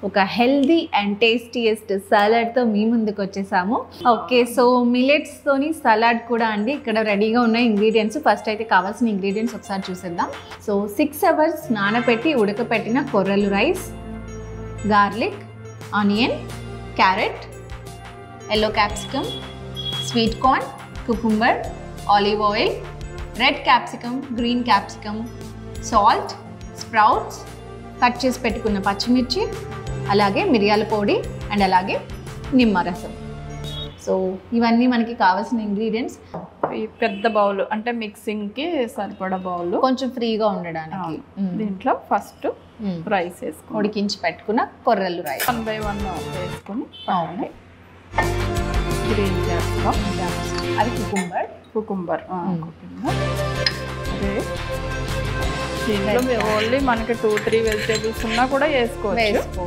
ఒక healthy and tastiest సలాడ్తో మీ ముందుకు వచ్చేసాము. ఓకే, సో మిలెట్స్తోని సలాడ్ కూడా అండి ఇక్కడ రెడీగా ఉన్న ఇంగ్రీడియంట్స్. ఫస్ట్ అయితే కావాల్సిన ఇంగ్రీడియంట్స్ ఒకసారి చూసేద్దాం. సో 6 hours నానబెట్టి ఉడకపెట్టిన కొర్రలు rice, garlic, onion, carrot, yellow capsicum, sweet corn, cucumber, olive oil, red capsicum, green capsicum, salt, sprouts, cut చేసి పెట్టుకున్న పచ్చిమిర్చి, అలాగే మిరియాల పొడి అండ్ అలాగే నిమ్మరసం. సో ఇవన్నీ మనకి కావాల్సిన ఇంగ్రీడియంట్స్. ఈ పెద్ద బౌల్ అంటే మిక్సింగ్కి సరిపడా బౌల్ కొంచెం ఫ్రీగా ఉండడానికి. దీంట్లో ఫస్ట్ రైస్ వేసుకుని ఉడికించి పెట్టుకున్న కొర్రలు రైస్ 1 by 1 వేసుకొని గ్రీన్ చేస్తాం. అది కుకుంబర్ అదే దీంట్లో ఓన్లీ మనకి 2-3 వెజిటేబుల్స్ ఉన్నా కూడా వేసుకోవచ్చు.